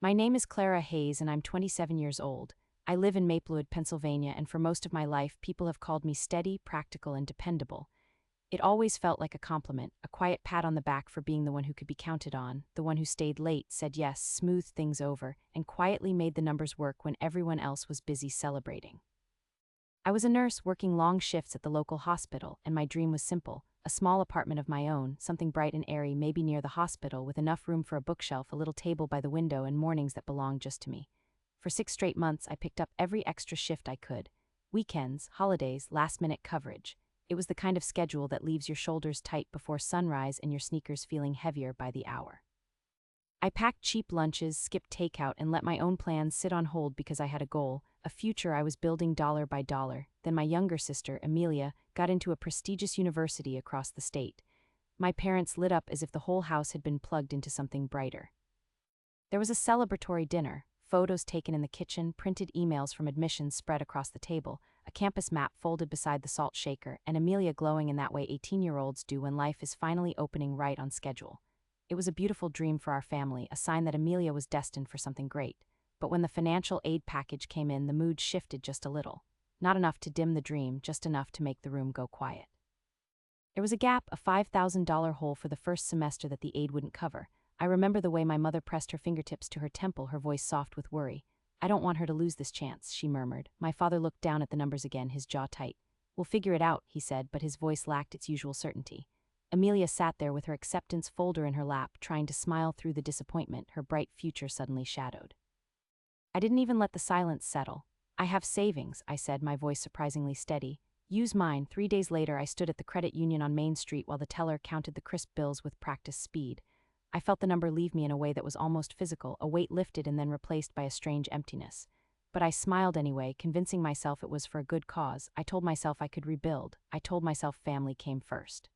My name is Clara Hayes and I'm 27 years old. I live in Maplewood, Pennsylvania, and for most of my life, people have called me steady, practical, and dependable. It always felt like a compliment, a quiet pat on the back for being the one who could be counted on, the one who stayed late, said yes, smoothed things over, and quietly made the numbers work when everyone else was busy celebrating. I was a nurse working long shifts at the local hospital, and my dream was simple: a small apartment of my own, something bright and airy, maybe near the hospital, with enough room for a bookshelf, a little table by the window, and mornings that belonged just to me. For 6 straight months, I picked up every extra shift I could. Weekends, holidays, last-minute coverage. It was the kind of schedule that leaves your shoulders tight before sunrise and your sneakers feeling heavier by the hour. I packed cheap lunches, skipped takeout, and let my own plans sit on hold because I had a goal, a future I was building dollar by dollar. Then my younger sister, Amelia, got into a prestigious university across the state. My parents lit up as if the whole house had been plugged into something brighter. There was a celebratory dinner, photos taken in the kitchen, printed emails from admissions spread across the table, a campus map folded beside the salt shaker, and Amelia glowing in that way 18-year-olds do when life is finally opening right on schedule. It was a beautiful dream for our family, a sign that Amelia was destined for something great. But when the financial aid package came in, the mood shifted just a little. Not enough to dim the dream, just enough to make the room go quiet. There was a gap, a $5,000 hole for the first semester that the aid wouldn't cover. I remember the way my mother pressed her fingertips to her temple, her voice soft with worry. "I don't want her to lose this chance," she murmured. My father looked down at the numbers again, his jaw tight. "We'll figure it out," he said, but his voice lacked its usual certainty. Amelia sat there with her acceptance folder in her lap, trying to smile through the disappointment, her bright future suddenly shadowed. I didn't even let the silence settle. "I have savings," I said, my voice surprisingly steady. "Use mine." 3 days later, I stood at the credit union on Main Street while the teller counted the crisp bills with practiced speed. I felt the number leave me in a way that was almost physical, a weight lifted and then replaced by a strange emptiness. But I smiled anyway, convincing myself it was for a good cause. I told myself I could rebuild. I told myself family came first.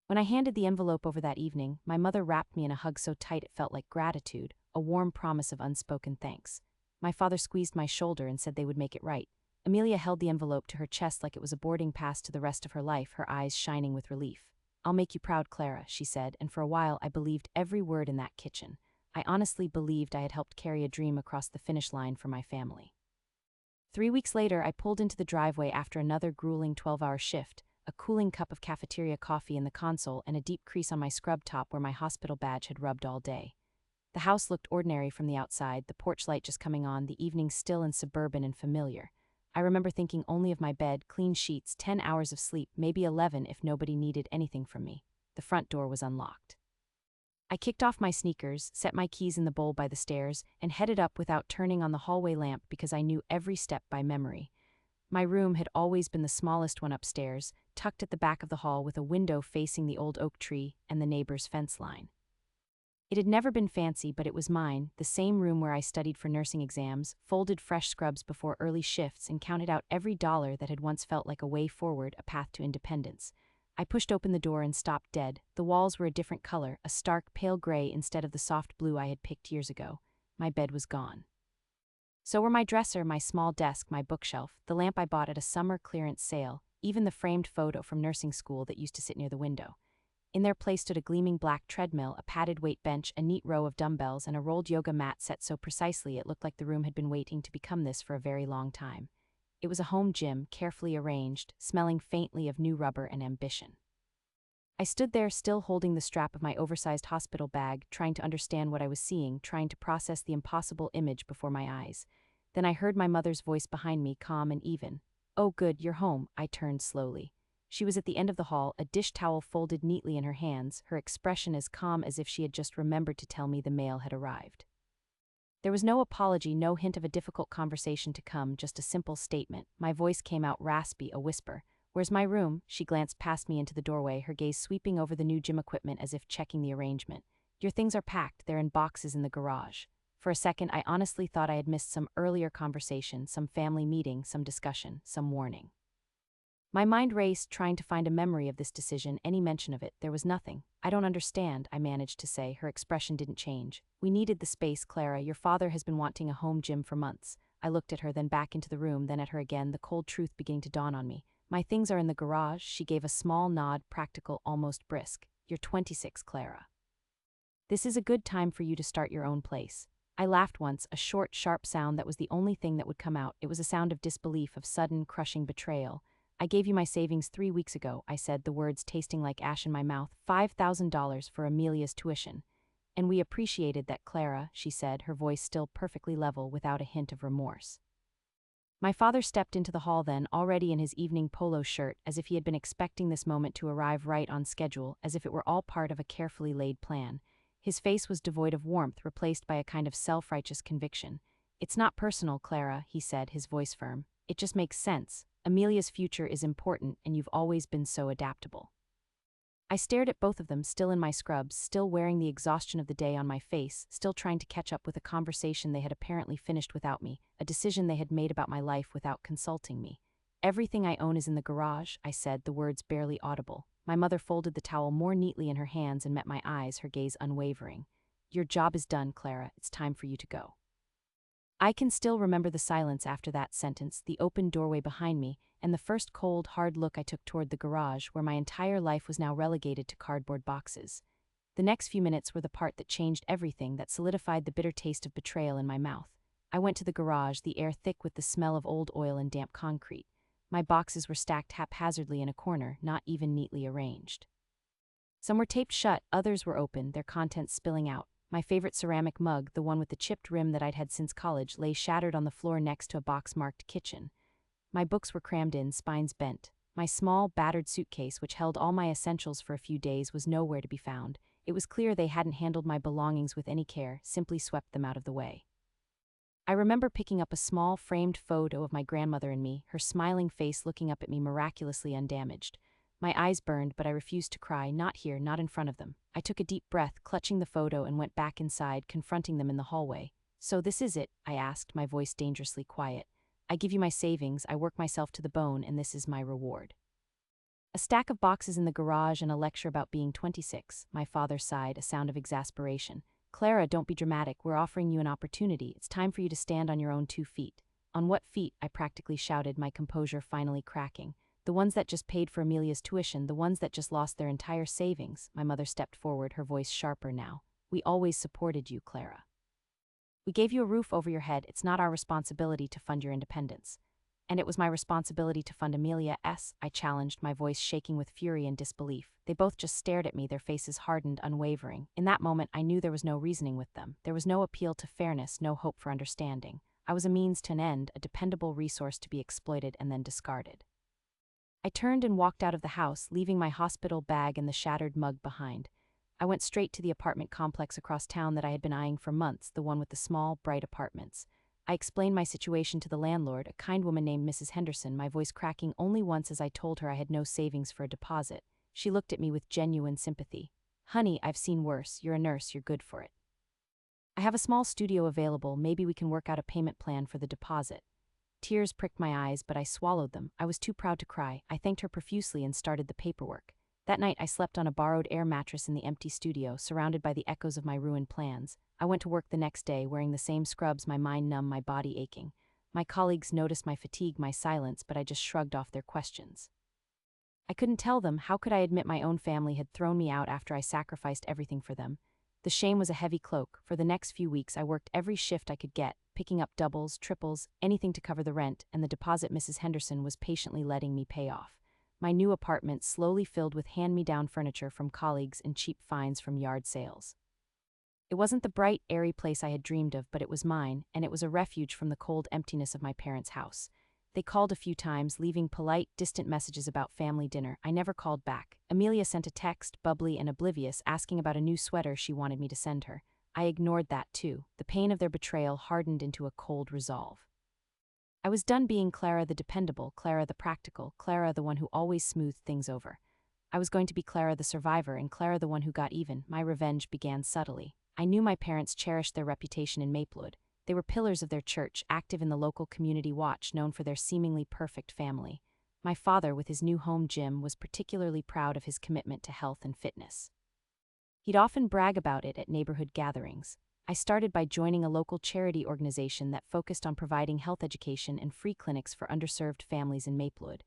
When I handed the envelope over that evening, my mother wrapped me in a hug so tight it felt like gratitude, a warm promise of unspoken thanks. My father squeezed my shoulder and said they would make it right. Amelia held the envelope to her chest like it was a boarding pass to the rest of her life, her eyes shining with relief. "I'll make you proud, Clara," she said, and for a while I believed every word in that kitchen. I honestly believed I had helped carry a dream across the finish line for my family. 3 weeks later, I pulled into the driveway after another grueling 12-hour shift, a cooling cup of cafeteria coffee in the console and a deep crease on my scrub top where my hospital badge had rubbed all day. The house looked ordinary from the outside, the porch light just coming on, the evening still and suburban and familiar. I remember thinking only of my bed, clean sheets, 10 hours of sleep, maybe 11 if nobody needed anything from me. The front door was unlocked. I kicked off my sneakers, set my keys in the bowl by the stairs, and headed up without turning on the hallway lamp because I knew every step by memory. My room had always been the smallest one upstairs, tucked at the back of the hall with a window facing the old oak tree and the neighbor's fence line. It had never been fancy, but it was mine, the same room where I studied for nursing exams, folded fresh scrubs before early shifts, and counted out every dollar that had once felt like a way forward, a path to independence. I pushed open the door and stopped dead. The walls were a different color, a stark pale gray instead of the soft blue I had picked years ago. My bed was gone. So were my dresser, my small desk, my bookshelf, the lamp I bought at a summer clearance sale, even the framed photo from nursing school that used to sit near the window. In their place stood a gleaming black treadmill, a padded weight bench, a neat row of dumbbells, and a rolled yoga mat set so precisely it looked like the room had been waiting to become this for a very long time. It was a home gym, carefully arranged, smelling faintly of new rubber and ambition. I stood there, still holding the strap of my oversized hospital bag, trying to understand what I was seeing, trying to process the impossible image before my eyes. Then I heard my mother's voice behind me, calm and even. "Oh good, you're home." I turned slowly. She was at the end of the hall, a dish towel folded neatly in her hands, her expression as calm as if she had just remembered to tell me the mail had arrived. There was no apology, no hint of a difficult conversation to come, just a simple statement. My voice came out raspy, a whisper. "Where's my room?" She glanced past me into the doorway, her gaze sweeping over the new gym equipment as if checking the arrangement. "Your things are packed, they're in boxes in the garage." For a second, I honestly thought I had missed some earlier conversation, some family meeting, some discussion, some warning. My mind raced, trying to find a memory of this decision, any mention of it. There was nothing. "I don't understand," I managed to say. Her expression didn't change. "We needed the space, Clara. Your father has been wanting a home gym for months." I looked at her, then back into the room, then at her again, the cold truth beginning to dawn on me. "My things are in the garage." She gave a small nod, practical, almost brisk. "You're 26, Clara. This is a good time for you to start your own place." I laughed once, a short, sharp sound that was the only thing that would come out. It was a sound of disbelief, of sudden, crushing betrayal. I gave you my savings 3 weeks ago, I said, the words tasting like ash in my mouth. $5,000 for Amelia's tuition. And we appreciated that, Clara, she said, her voice still perfectly level, without a hint of remorse. My father stepped into the hall then, already in his evening polo shirt, as if he had been expecting this moment to arrive right on schedule, as if it were all part of a carefully laid plan. His face was devoid of warmth, replaced by a kind of self-righteous conviction. "It's not personal, Clara," he said, his voice firm. "It just makes sense. Amelia's future is important, and you've always been so adaptable." I stared at both of them, still in my scrubs, still wearing the exhaustion of the day on my face, still trying to catch up with a conversation they had apparently finished without me, a decision they had made about my life without consulting me. "Everything I own is in the garage," I said, the words barely audible. My mother folded the towel more neatly in her hands and met my eyes, her gaze unwavering. "Your job is done, Clara. It's time for you to go." I can still remember the silence after that sentence, the open doorway behind me, and the first cold, hard look I took toward the garage, where my entire life was now relegated to cardboard boxes. The next few minutes were the part that changed everything, that solidified the bitter taste of betrayal in my mouth. I went to the garage, the air thick with the smell of old oil and damp concrete. My boxes were stacked haphazardly in a corner, not even neatly arranged. Some were taped shut, others were open, their contents spilling out. My favorite ceramic mug, the one with the chipped rim that I'd had since college, lay shattered on the floor next to a box marked kitchen. My books were crammed in, spines bent. My small, battered suitcase, which held all my essentials for a few days, was nowhere to be found. It was clear they hadn't handled my belongings with any care, simply swept them out of the way. I remember picking up a small, framed photo of my grandmother and me, her smiling face looking up at me miraculously undamaged. My eyes burned, but I refused to cry, not here, not in front of them. I took a deep breath, clutching the photo, and went back inside, confronting them in the hallway. "So this is it?" I asked, my voice dangerously quiet. "I give you my savings, I work myself to the bone, and this is my reward." A stack of boxes in the garage and a lecture about being 26, my father sighed, a sound of exasperation. "Clara, don't be dramatic, we're offering you an opportunity. It's time for you to stand on your own 2 feet." "On what feet?" I practically shouted, my composure finally cracking. "The ones that just paid for Amelia's tuition, the ones that just lost their entire savings." My mother stepped forward, her voice sharper now. "We always supported you, Clara. We gave you a roof over your head. It's not our responsibility to fund your independence." "And it was my responsibility to fund Amelia's," I challenged, my voice shaking with fury and disbelief. They both just stared at me, their faces hardened, unwavering. In that moment, I knew there was no reasoning with them. There was no appeal to fairness, no hope for understanding. I was a means to an end, a dependable resource to be exploited and then discarded. I turned and walked out of the house, leaving my hospital bag and the shattered mug behind. I went straight to the apartment complex across town that I had been eyeing for months, the one with the small, bright apartments. I explained my situation to the landlord, a kind woman named Mrs. Henderson, my voice cracking only once as I told her I had no savings for a deposit. She looked at me with genuine sympathy. "Honey, I've seen worse. You're a nurse, you're good for it. I have a small studio available, maybe we can work out a payment plan for the deposit." Tears pricked my eyes, but I swallowed them. I was too proud to cry. I thanked her profusely and started the paperwork. That night I slept on a borrowed air mattress in the empty studio, surrounded by the echoes of my ruined plans. I went to work the next day, wearing the same scrubs, my mind numb, my body aching. My colleagues noticed my fatigue, my silence, but I just shrugged off their questions. I couldn't tell them. How could I admit my own family had thrown me out after I sacrificed everything for them? The shame was a heavy cloak. For the next few weeks I worked every shift I could get, picking up doubles, triples, anything to cover the rent, and the deposit Mrs. Henderson was patiently letting me pay off. My new apartment slowly filled with hand-me-down furniture from colleagues and cheap finds from yard sales. It wasn't the bright, airy place I had dreamed of, but it was mine, and it was a refuge from the cold emptiness of my parents' house. They called a few times, leaving polite, distant messages about family dinner. I never called back. Amelia sent a text, bubbly and oblivious, asking about a new sweater she wanted me to send her. I ignored that too. The pain of their betrayal hardened into a cold resolve. I was done being Clara the dependable, Clara the practical, Clara the one who always smoothed things over. I was going to be Clara the survivor and Clara the one who got even. My revenge began subtly. I knew my parents cherished their reputation in Maplewood. They were pillars of their church, active in the local community watch, known for their seemingly perfect family. My father, with his new home gym, was particularly proud of his commitment to health and fitness. He'd often brag about it at neighborhood gatherings. I started by joining a local charity organization that focused on providing health education and free clinics for underserved families in Maplewood.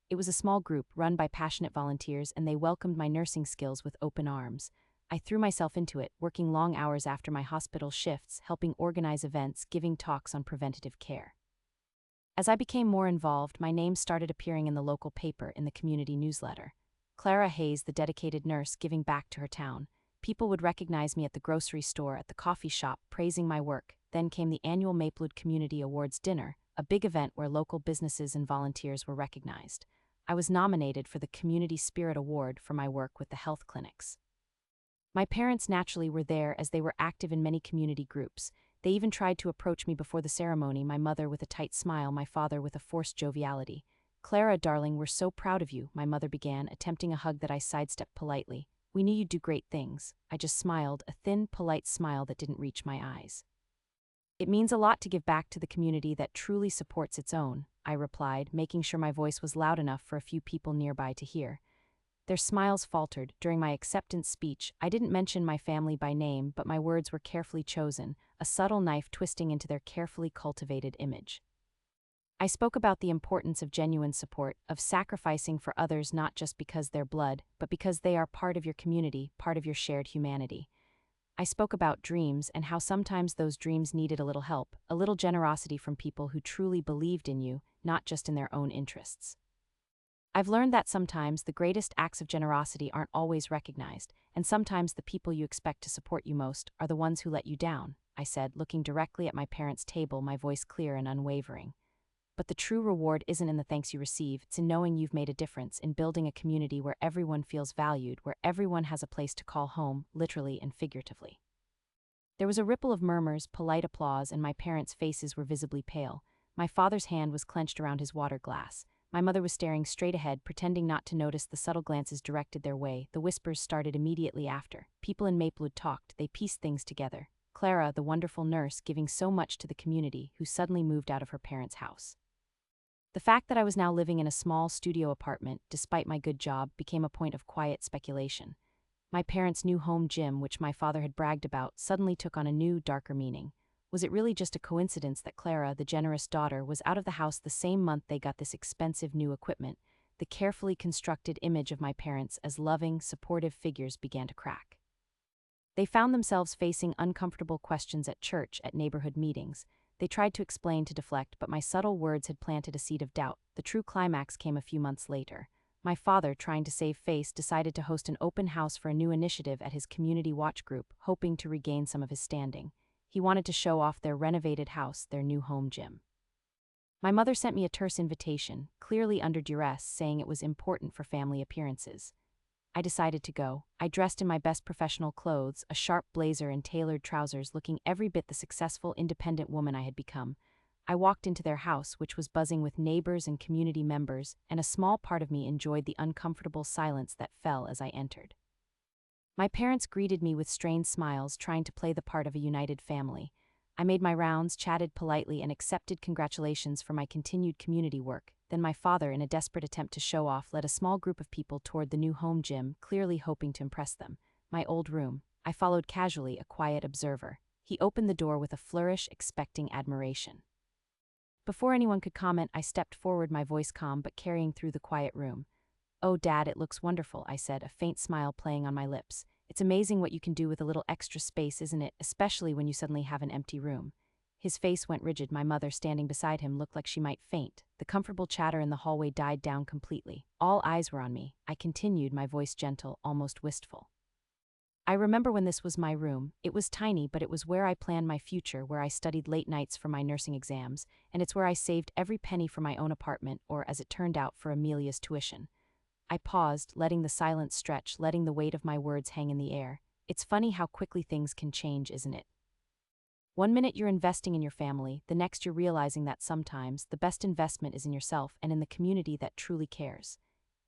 It was a small group run by passionate volunteers, and they welcomed my nursing skills with open arms. I threw myself into it, working long hours after my hospital shifts, helping organize events, giving talks on preventative care. As I became more involved, my name started appearing in the local paper, in the community newsletter. Clara Hayes, the dedicated nurse giving back to her town. People would recognize me at the grocery store, at the coffee shop, praising my work. Then came the annual Maplewood Community Awards dinner, a big event where local businesses and volunteers were recognized. I was nominated for the Community Spirit Award for my work with the health clinics. My parents naturally were there, as they were active in many community groups. They even tried to approach me before the ceremony, my mother with a tight smile, my father with a forced joviality. "Clara, darling, we're so proud of you," my mother began, attempting a hug that I sidestepped politely. "We knew you'd do great things." I just smiled, a thin, polite smile that didn't reach my eyes. "It means a lot to give back to the community that truly supports its own," I replied, making sure my voice was loud enough for a few people nearby to hear. Their smiles faltered. During my acceptance speech, I didn't mention my family by name, but my words were carefully chosen, a subtle knife twisting into their carefully cultivated image. I spoke about the importance of genuine support, of sacrificing for others not just because they're blood, but because they are part of your community, part of your shared humanity. I spoke about dreams and how sometimes those dreams needed a little help, a little generosity from people who truly believed in you, not just in their own interests. I've learned that sometimes the greatest acts of generosity aren't always recognized, and sometimes the people you expect to support you most are the ones who let you down, I said, looking directly at my parents' table, my voice clear and unwavering. But the true reward isn't in the thanks you receive, it's in knowing you've made a difference, in building a community where everyone feels valued, where everyone has a place to call home, literally and figuratively. There was a ripple of murmurs, polite applause, and my parents' faces were visibly pale. My father's hand was clenched around his water glass. My mother was staring straight ahead, pretending not to notice the subtle glances directed their way. The whispers started immediately after. People in Maplewood talked, they pieced things together. Clara, the wonderful nurse, giving so much to the community, who suddenly moved out of her parents' house. The fact that I was now living in a small studio apartment, despite my good job, became a point of quiet speculation. My parents' new home gym, which my father had bragged about, suddenly took on a new, darker meaning. Was it really just a coincidence that Clara, the generous daughter, was out of the house the same month they got this expensive new equipment? The carefully constructed image of my parents as loving, supportive figures began to crack. They found themselves facing uncomfortable questions at church, at neighborhood meetings. They tried to explain, to deflect, but my subtle words had planted a seed of doubt. The true climax came a few months later. My father, trying to save face, decided to host an open house for a new initiative at his community watch group, hoping to regain some of his standing. He wanted to show off their renovated house, their new home gym. My mother sent me a terse invitation, clearly under duress, saying it was important for family appearances. I decided to go. I dressed in my best professional clothes, a sharp blazer and tailored trousers, looking every bit the successful, independent woman I had become. I walked into their house, which was buzzing with neighbors and community members, and a small part of me enjoyed the uncomfortable silence that fell as I entered. My parents greeted me with strained smiles, trying to play the part of a united family. I made my rounds, chatted politely, and accepted congratulations for my continued community work. Then my father, in a desperate attempt to show off, led a small group of people toward the new home gym, clearly hoping to impress them. My old room. I followed casually, a quiet observer. He opened the door with a flourish, expecting admiration. Before anyone could comment, I stepped forward, my voice calm but carrying through the quiet room. "Oh, Dad, it looks wonderful," I said, a faint smile playing on my lips. "It's amazing what you can do with a little extra space, isn't it, especially when you suddenly have an empty room." His face went rigid. My mother, standing beside him, looked like she might faint. The comfortable chatter in the hallway died down completely. All eyes were on me. I continued, my voice gentle, almost wistful. "I remember when this was my room. It was tiny, but it was where I planned my future, where I studied late nights for my nursing exams, and it's where I saved every penny for my own apartment, or, as it turned out, for Amelia's tuition." I paused, letting the silence stretch, letting the weight of my words hang in the air. It's funny how quickly things can change, isn't it? One minute you're investing in your family, the next you're realizing that sometimes the best investment is in yourself and in the community that truly cares.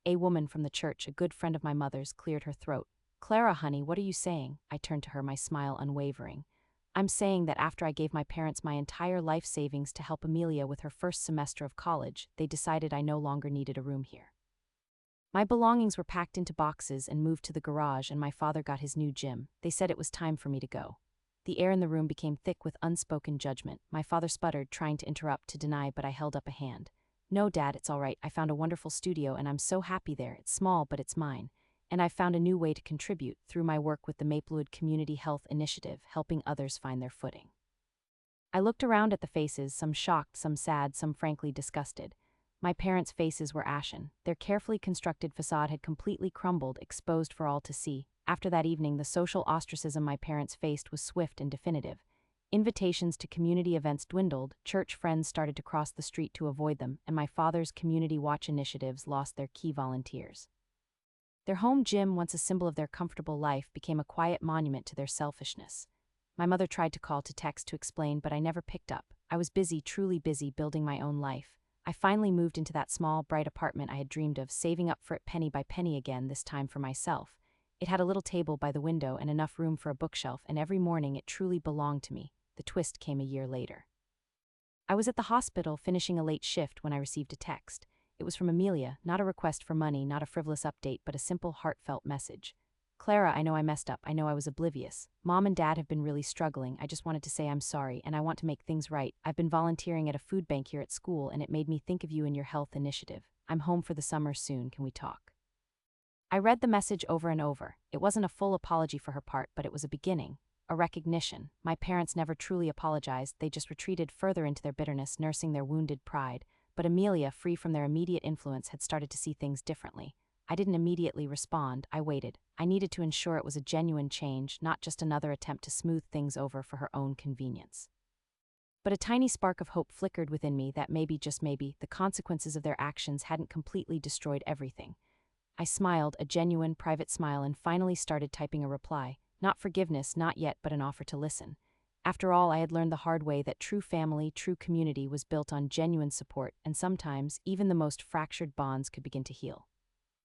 A woman from the church, a good friend of my mother's, cleared her throat. "Clara, honey, what are you saying?" I turned to her, my smile unwavering. "I'm saying that after I gave my parents my entire life savings to help Amelia with her first semester of college, they decided I no longer needed a room here. My belongings were packed into boxes and moved to the garage, and my father got his new gym. They said it was time for me to go." The air in the room became thick with unspoken judgment. My father sputtered, trying to interrupt, to deny, but I held up a hand. "No, Dad, it's all right. I found a wonderful studio, and I'm so happy there. It's small, but it's mine. and I found a new way to contribute through my work with the Maplewood Community Health Initiative, helping others find their footing. I looked around at the faces, some shocked, some sad, some frankly disgusted. My parents' faces were ashen. Their carefully constructed facade had completely crumbled, exposed for all to see. After that evening, the social ostracism my parents faced was swift and definitive. Invitations to community events dwindled, church friends started to cross the street to avoid them, and my father's community watch initiatives lost their key volunteers. Their home gym, once a symbol of their comfortable life, became a quiet monument to their selfishness. My mother tried to call, to text, to explain, but I never picked up. I was busy, truly busy, building my own life. I finally moved into that small, bright apartment I had dreamed of, saving up for it penny by penny again, this time for myself. It had a little table by the window and enough room for a bookshelf, and every morning it truly belonged to me. The twist came a year later. I was at the hospital finishing a late shift when I received a text. It was from Amelia, not a request for money, not a frivolous update, but a simple, heartfelt message. Clara, I know I messed up. I know I was oblivious. Mom and Dad have been really struggling. I just wanted to say I'm sorry, and I want to make things right. I've been volunteering at a food bank here at school, and it made me think of you and your health initiative. I'm home for the summer soon. Can we talk? I read the message over and over. It wasn't a full apology for her part, but it was a beginning, a recognition. My parents never truly apologized. They just retreated further into their bitterness, nursing their wounded pride. But Amelia, free from their immediate influence, had started to see things differently. I didn't immediately respond. I waited. I needed to ensure it was a genuine change, not just another attempt to smooth things over for her own convenience. But a tiny spark of hope flickered within me that maybe, just maybe, the consequences of their actions hadn't completely destroyed everything. I smiled, a genuine, private smile, and finally started typing a reply. Not forgiveness, not yet, but an offer to listen. After all, I had learned the hard way that true family, true community was built on genuine support, and sometimes even the most fractured bonds could begin to heal.